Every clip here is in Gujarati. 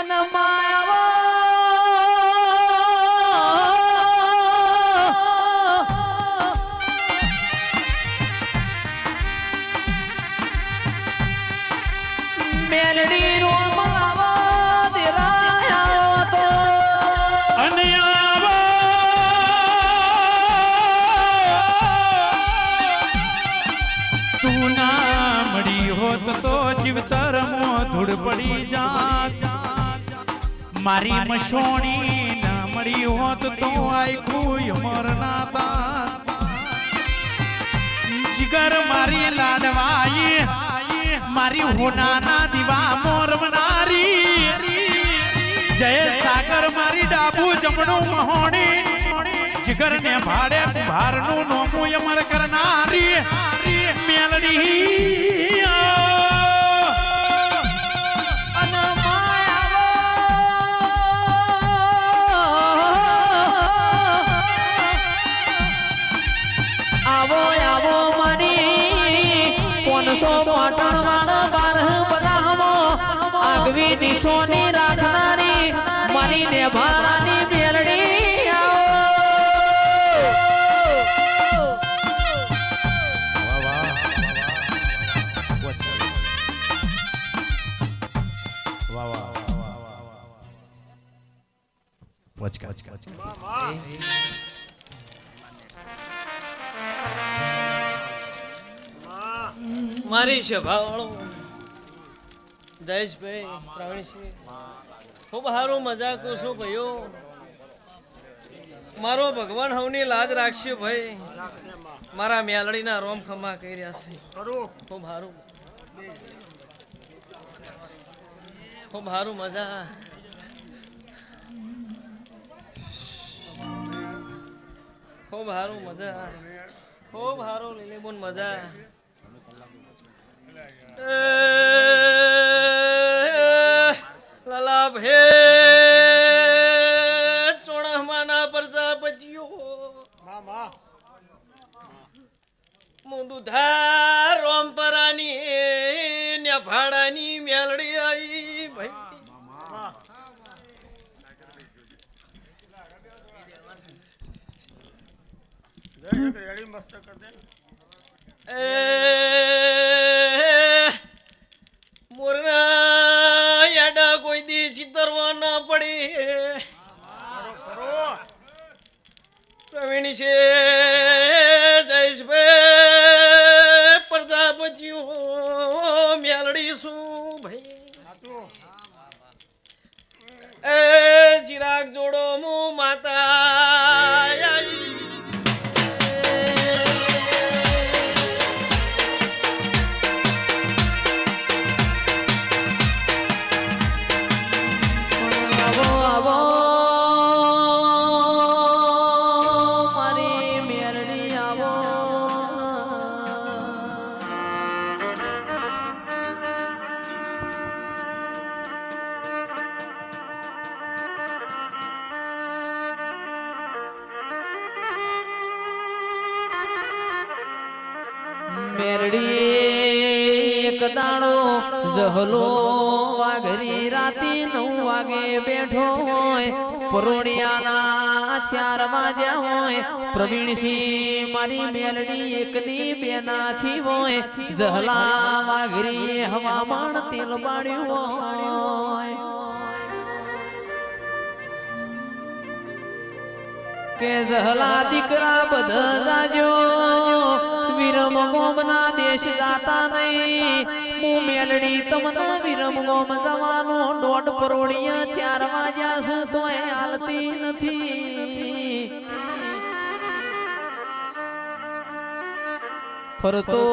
અને માયાવો મેલડી રોમ લાવા દેરાયા તો અને આવો તું ના મળી હોત તો જીવતર મો ધૂળ પડી જાત મારી મશોણી ના મળી હોત તો આખું અમર ના તાત જીગર મારી લાડવાઈ મારી હોનાના દીવા મોરવનારી જય સાગર મારી ડાબુ જમણું મહોણી જીગર ને ભાડે કુભારનું નોમું અમર કરનારી મેલડી અને માયાવો આવો આવો મારી 500 પાટણ વાળા બારહ બધામો આગવી નિશોની રાખનારી મારી નેભાળાની મેલડી આવો મારી સભાવાળો જયેશભાઈ પ્રવીણસિંહ ખૂબ સારું મજાક છું ભાઈઓ મારો ભગવાન હવની લાજ રાખશે ભાઈ મારા મેલડીના રોમ ખમા કહી રહ્યા છે ખૂબ સારું ખૂબ સારું મજા ખૂબ સારું મજા ખૂબ સારું લીલીબોન મજા લાલા ભે ચોણામાના પ્રજાપતિઓ મુંદુધાર રોમપરાની ને ભાડાની મેલડી આવી ભાઈ મોરના યાડા કોઈ દી ચિતરવા ના પડે પ્રવીણ છે જયેશભાઈ પ્રજાપતિઓ મેલડી શું ભાઈ એ ચિરાગ જોડો મુ માતા આવી મેરડી એક દાડો જહલો વાઘરી રાતી 9 વાગે બેઠો હોય પરોડિયાના 4 વાગ્યા હોય પ્રવીણસિંહ મારી મેલડી એકની બેનાથી હોય જહલા વાઘરી હવામાન તેલ બાળ્યું હોય કે જહલા દીકરા બધા જાજો વિરમ ગોમના દેશ જાતા નહીં હું મેલડી તમને વિરમ ગોમ જવાનો 1.5 પરોડિયા 4 વાગ્યા છે તોય હાલતી નથી ફરતો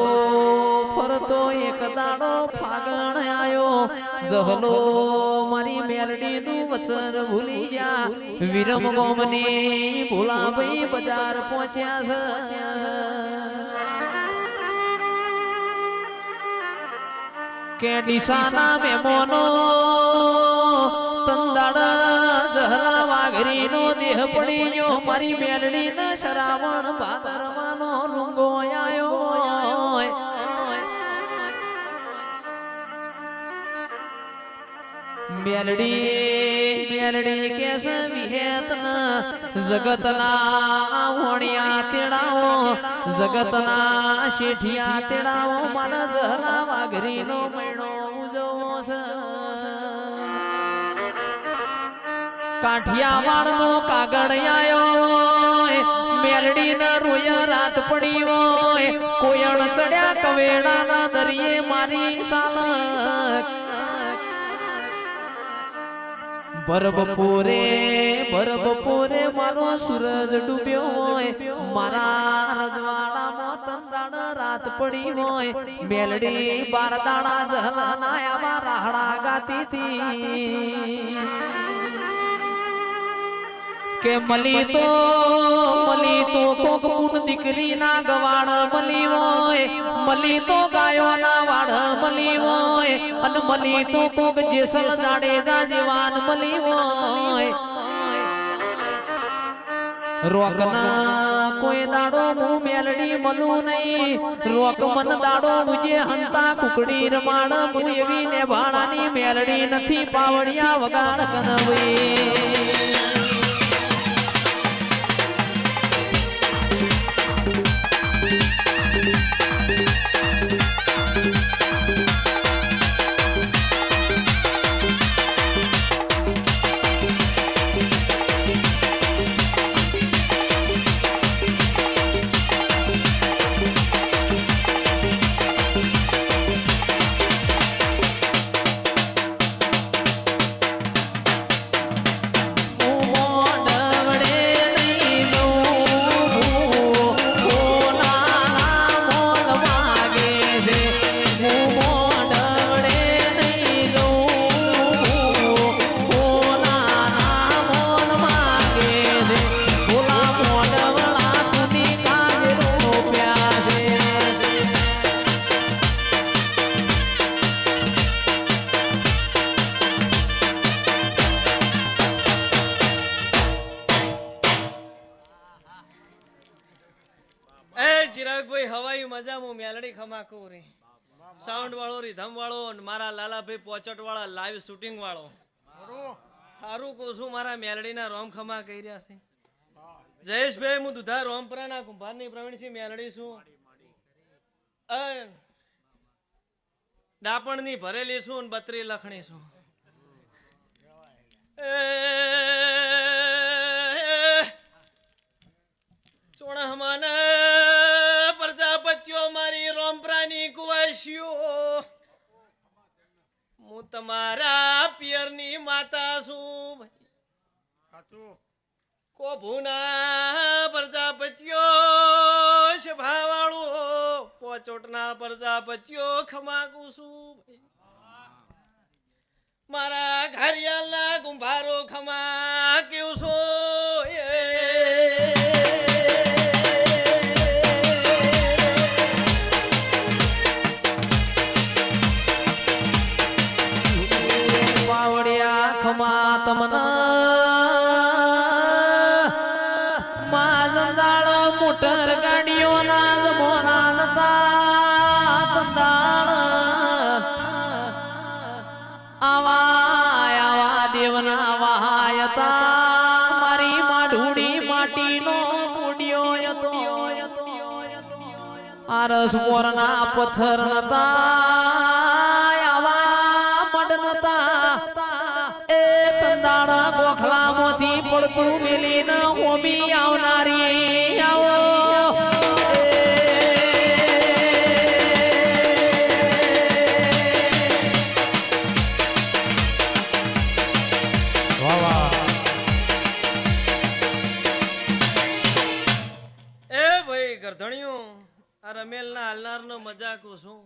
ફરતો એક દાડો ફાગણ આયો જહલો મારી મેલડી નું વચન ભૂલી જા વિરમ ગોમની ભૂલા ભાઈ બજાર પહોંચ્યા છે કે ડીસાના મેમોનો તંદાડા જહલા વાઘરી નો દેહ પડી ગયો મારી મેલડી ના શરાવણ ભાદરવાનો રૂંગો આયો મેલડી કેસ વિહેતના જગતના હોણિયા તેડાવો જગતના શેઠિયા તેડાવો મારા જહલા વાઘરીનો મહિનો ઉજવો છે કાઠિયાવાડનો કાગળ આયો મેલડી ના રોયા રાત પડી હોય કોયણ ચડ્યા કવેડાના દરિયે મારી સાલક બરબપોરે મારો સૂરજ ડૂબ્યો હોય મારા રજવાડામાં તંદાડ રાત પડી હોય મેલડી બાર દાડા જહલાના આવા રાહડા ગાતી હતી કે મલી તો કોક મુન દીકરી ના ગવાડ મલી હોય મલી તો ગાયો ના વાડ મલી હોય અને મલી તો કોક જેસલ જાડેજા જીવાન મલી હોય રોકના કોઈ દાડો હું મેલડી મલું નહીં રોક મન દાડો મુજે હંતા કુકડી રમાડ હું એવી ને ભાણાની મેલડી નથી પાવડિયા વગાડ કનવી ચિરાગભાઈ હવાઈ મજા હું મેલડી ખમાકું રે સાઉન્ડ વાળો રીધમ વાળો અને મારા લાલાભાઈ પોચટ વાળા લાઈવ શૂટિંગ વાળો સારું કહું છું મારા મેલડીના રોમ ખમા કહી રહ્યા છે જયેશભાઈ હું દુધા રોમપરાના કુંભારની પ્રવીણસિંહ મેલડી છું ડાપણની ભરેલી છું અને 32 લખણી છું ચોણહમાના પ્રજાપતિઓ મારી રોમપરાની કુવાસીઓ હું તમારા પિયરની માતા છું કોભુના પ્રજાપતિઓ સભાવાળો પોચોટના પ્રજાપતિઓ ખમાકું છું મારા ઘરિયાળના ગુંભારો ખમા કેવું છો ખમા તમના માજંદાળ મોટર ગાડીઓના જમોના નતા તંદાળ આવા દેવના વાયતા મારી માઢુડી માટીનો કુડિયો હતો આરસ મોરના પથ્થર નતા તંદાણા ગોખલામાંથી પડતું મેલીને હોમી આવનારી આવો ભાઈ ગરધણિયું આ રમેલના હાલનારનો મજાક છું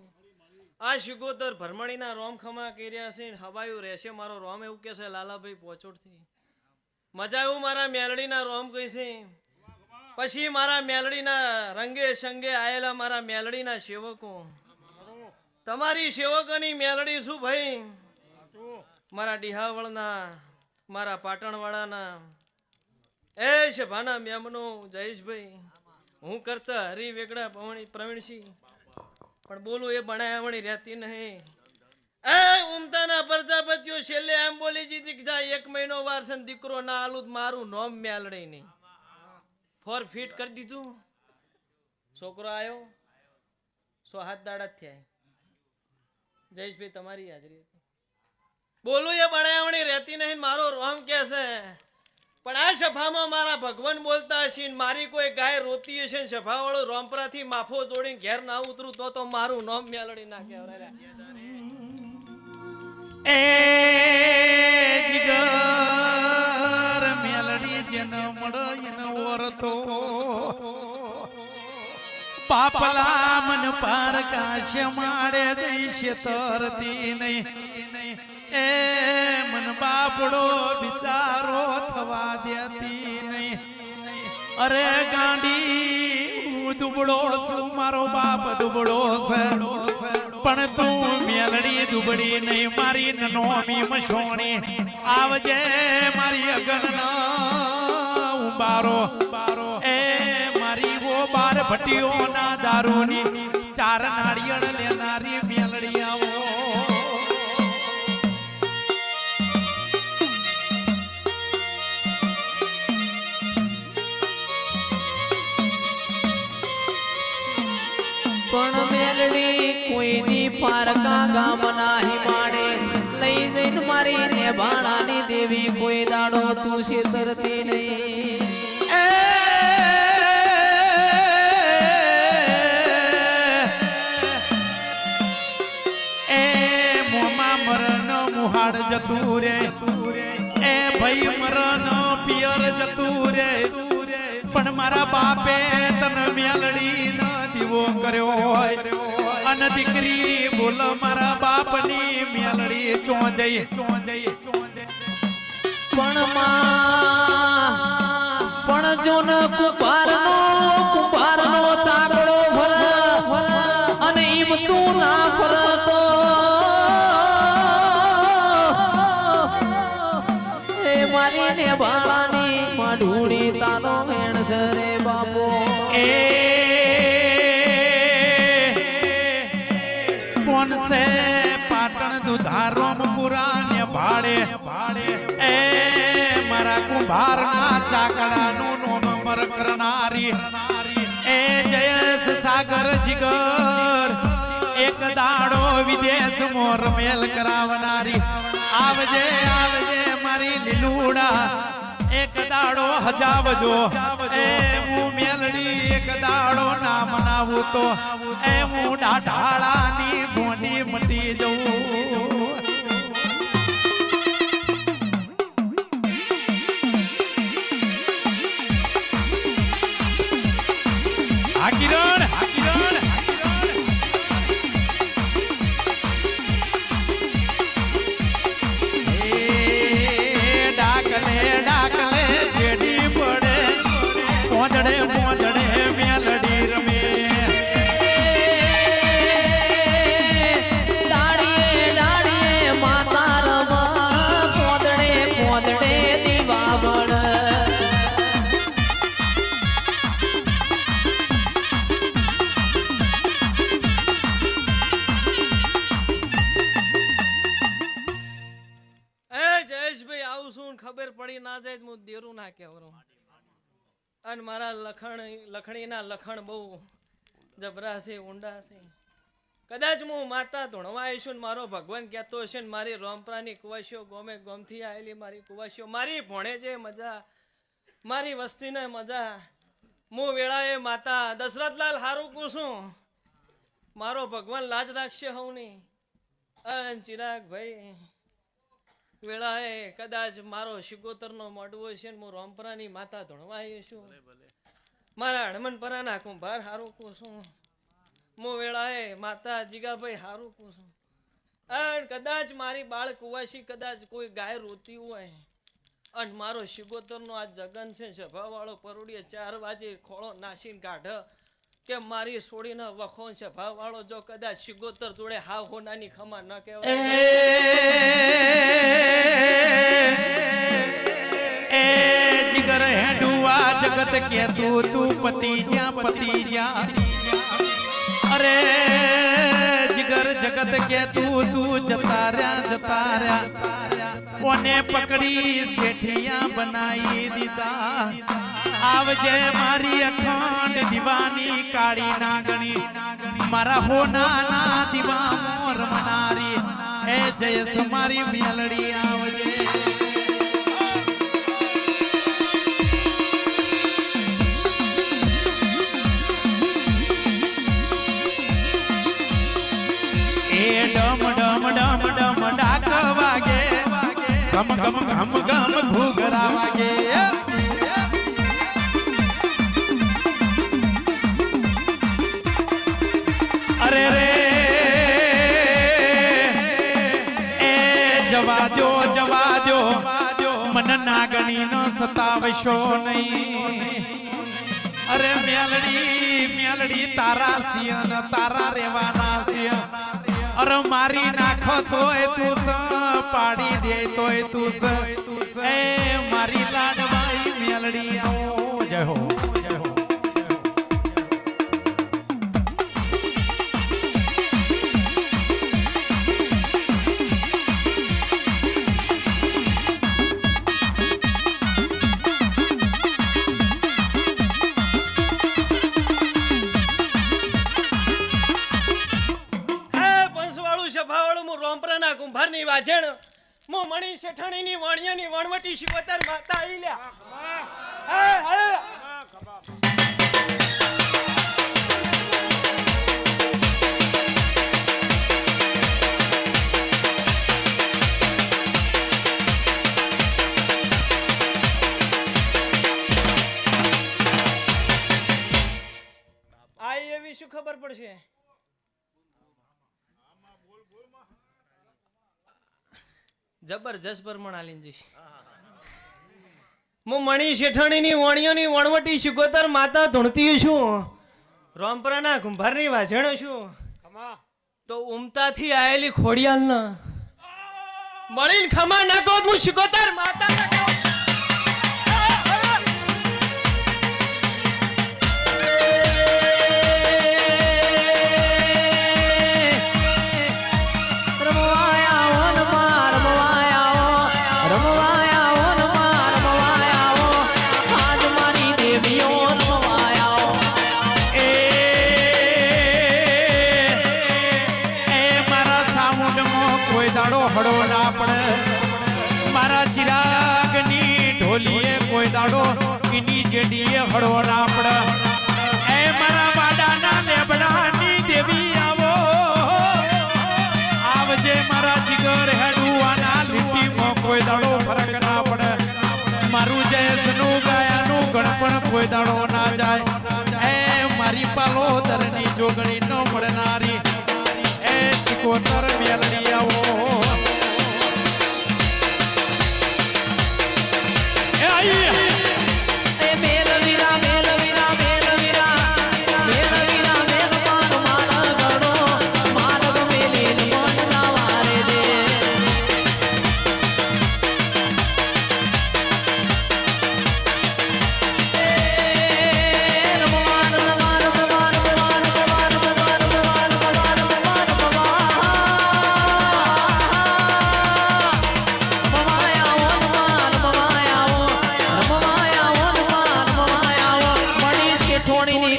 આ શિગોતર ભરમણીના રોમ ખમા કર્યા છે હવાયું રહેશે મારો રોમ એવું કે છે લાલાભાઈ પોચોડથી મજા એવું મારા મેલડીના રોમ કહી છે પછી મારા મેલડીના રંગે સંગે આયેલા મારા મેલડીના સેવકો તમારી સેવકોની મેલડી શું ભાઈ મારા ડીહાવળના મારા પાટણવાળાના એ સભાના મેમનો જયેશભાઈ હું કરતા હરી વેગડા પ્રવીણસિંહ પણ બોલું એ બનાવણી રહેતી નહીં એ ઉમતાના પ્રજાપતિઓ છેલ્લે એમ બોલી જીતી કે જા 1 મહિનો વાર છે ને દીકરો ના આલું તો મારું નોમ મેલડી નહીં ફોરફીટ કરી દીધું છોકરો આવ્યો 107 દાડા જ થયા જયેશભાઈ તમારી હાજરી હતી બોલું એ બણાવણી રહેતી નહીં મારો રોમ કે છે પણ આ સભામાં મારા ભગવાન બોલતા હશે ને મારી કોઈ ગાય રોતી હશે ને સભાવાળો રોમપરાથી માફો જોડીને ઘેર ના ઉતરું તો મારું નામ મેલડી ના કહેવાય એ જીગર મેલડી જેન મળે એનો ઓરતો પાપલા મન પાર કાશ માડે દઈશે તરતી નહીં એ મન બાપડો બિચારો થવા દેતી નહીં અરે ગાંડી હું દુબળો છું મારો બાપ દુબળો છે પણ તું મેલડી દુબળી નહીં મારી નોમી મશોણી આવજે મારી અગનના ઉબારો એ મારી વો બાર ભટીઓના દારૂની 4 નાળિયેર લેનારી મેલડી આવો પણ મેલડી કોઈ દી પારકા ગામ નાહી માડે લઈ જઈને મારી ને ભાણાની દેવી કોઈ દાડો તું છેતરતી નહીં એ મોમાં મરણ મુહાડ જતું રે એ ભાઈ મરણ પિયર જતું રે પણ મારા બાપે તને મેલડી ન દીવો કર્યો હોય અને દીકરી બોલ મારા બાપની મેલડી ચો જઈ પણ પણ જો ન કુંભારનો ચાકડો ભર અને ઈમ તું ના ફરતો એ મારી ને બાળાની માઢુડી તાનો મેણ છે રે બાપો એ કોણ સે પાટણ દુધારોમ પુરાને ભાડે એ મારા કુંભારના ચાકડાનું નોમ મર કરનારી એ જયેશ સાગર જીગર એક દાડો વિદેશ મોર મેલ કરાવનારી આવજે મારી લીલુડા એક દાડો હજાવજો એ હું મેલડી એક દાડો ના મનાવું તો એ હું ડાઢાળાની ગોંડી મટી જવું આ કિરણ ડાકલે જેડી પડે મોજડે મેલડી રમે ડાળીએ માતા રમા પોદડે દીવા બળ ખબર પડી ના જાય હું દેરું ના કહેવરો અને મારા લખણીના લખણ બહુ જબરા છે ઊંડા છે કદાચ હું માતા ધોણવા આવીશું ને મારો ભગવાન કહેતો હશે ને મારી રોમપરાની કુવાસીઓ ગોમથી આવેલી મારી કુવાસીઓ મારી ભણે છે મજા મારી વસ્તીને મજા હું વેળાએ માતા દશરથલાલ હારું પૂછું મારો ભગવાન લાજ રાખશે હવની અન ચિરાગ ભાઈ વેળાએ કદાચ મારો શિકોતરનો મોડવો છે ને હું રોમપરાની માતા ધોણવા આવી છું મારા હણમનપરાના કુંભાર હારું પૂછું હું વેળાએ માતા જીગાભાઈ હારું પૂછું અને કદાચ મારી બાળ કુવાસી કદાચ કોઈ ગાય રોતી હોય અને મારો શિકોતરનો આ જગન છે સભાવાળો પરોડીએ 4 વાગે ખોળો નાસીને કાઢ કે મારી છોડીને વખો સભાવાળો જો કદાચ શિકોતર જોડે હા હોનાની ખમા ન કહેવાય એ જીગર હેડુઆ જગત કે તું પતિ જ્યાં અરે જીગર જગત કે તું જતા રહ્યા ઓને પકડી શેઠિયા બનાવી દીધા આવજે મારી અખંડ દીવાની કાળી નાગણી મારા હોનાના દીવા મોર મનારી એ જયસ મારી મેલડી આવજે ડમ ડમ ડમ ડમ ડાક વાગે ગમ ગમ ગમ ગમ ઘૂઘરા વાગે અરે રે એ જવા દો મન નાગણી નો સતાવશો નહીં અરે મેલડી તારા સિંહ તારા રેવાના સિંહ અરે મારી નાખો તોય તું પાડી દે તોય તું એ મારી લાડવાઈ મેલડી આવો જય હો જય હો કુંભારની વાજણ મો મણી શેઠાણીની વાણિયાની વણવટી શિકોતર માતા આઈલ્યા આઈ એવી શું ખબર પડશે જબરજસ્ત પરમણ આલીન જઈશ હું મણી શેઠાણીની વાણિયાની વણવટી શિકોતર માતા ધૂણતી છું રોમપરાના કુંભારની વાજણ છું તો ઉમતાથી આયેલી ખોડિયાલ ન મળીને ખમા નાખો હું શિકોતર માતા હડો ના પડે મારા ચિરાગની ઢોલીએ કોઈ દાડો એની જેડીએ હડો ના પડે એ મારા બાડાના લેબડાની દેવી આવો આવજે મારા જીગર હેડુઆના લીટીમાં કોઈ દાડો ફરક ના પડે મારું જયસનું ગાયાનું ગણપણ કોઈ દાડો ના જાય એ મારી પાલોદરની જોગણી ન મળનારી એ સિકોતર મેલડી આવો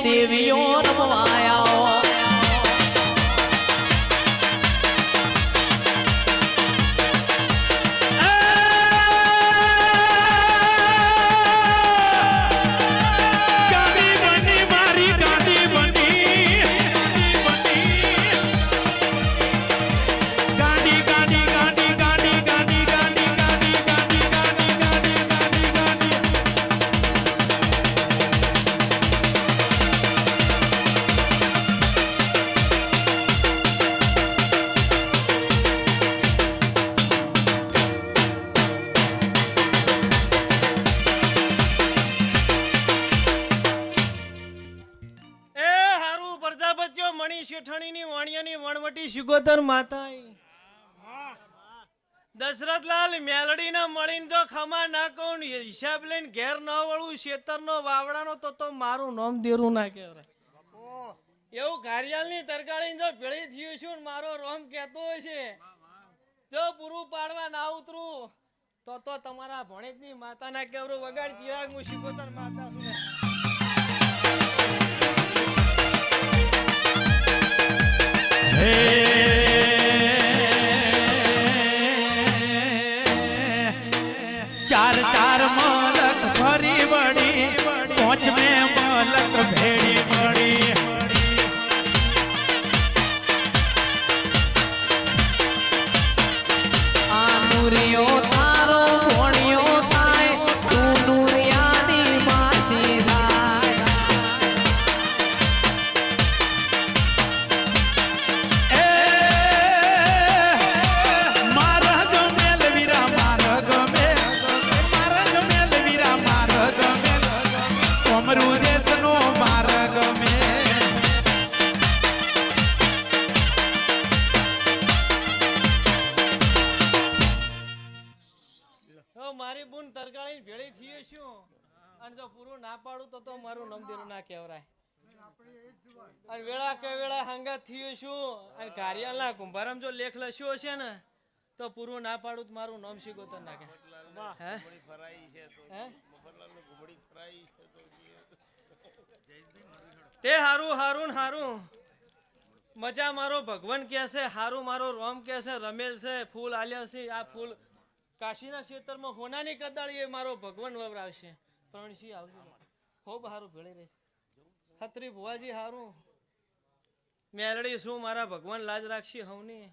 દેવીઓ રમવાયા શેઠાણીની વાણિયાની વણવટી શિકોતર માતા દશરથલાલ મેલડીના મળીને જો ખમા ના કહું હિસાબ લઈને ઘેર ન વળું શેતરનો વાવડાનો તો મારું નામ દેરું ના કહેવાય એવું ઘારિયાલની તરકાળી જો ભેળી થયું છું ને મારો રોમ કહેતો હશે જો પૂરું પાડવા ના ઉતરું તો તમારા ભણેજની માતાના કેવરું વગાડ ચિરાગ હું શિકોતર માતા છું ને. ચાર ચાર મલક ફરી વળી પોંચમે મલક ભેડી મળી આ નુરિયો તારો ભોણિયો થાય તું નુરિયાની માસી થાય મારા ગમેલ વીરા મારા ગમેલ વીરા મારા ગમેલ કોમરું દેશનો મારા ગમેલ તો મારી બુન તરકાળી ભેળી થયું છું અને જો પૂરું ના પાડું તો મારું નમદેરું ના કહેવરાય અને વેળા કે વેળા હંગાત થયું છું અને કાર્યાલના કુંભારામ જો લેખ લખ્યો હશે ને તો પૂરું ના પાડું તો મારું નામ શીખોતર નાખે હે? હે? તે હારું હારું ને હારું મજા મારો ભગવાન કે છે હારું મારો રોમ કે છે રમેલ છે ફૂલ આલ્યા છે આ ફૂલ કાશીના ક્ષેત્રમાં હોનાની કદાળી એ મારો ભગવાન વવરાવશે પ્રણસિંહ આવજો ખૂબ હારું ભેળે રહેશે ખત્રી ભુવાજી હારું મેલડી શું મારા ભગવાન લાજ રાખશે હવની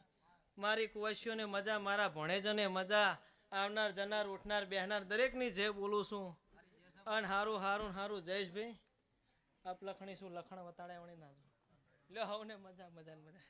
મારી કુવાસીઓને મજા મારા ભણેજને મજા આવનાર જનાર ઉઠનાર બેહનાર દરેકની જે બોલું છું અને હારું હારું હારું જયેશભાઈ આપ લખણી શું લખણ વતાડે એવણી ના લ્યો હવને મજા મજા મજા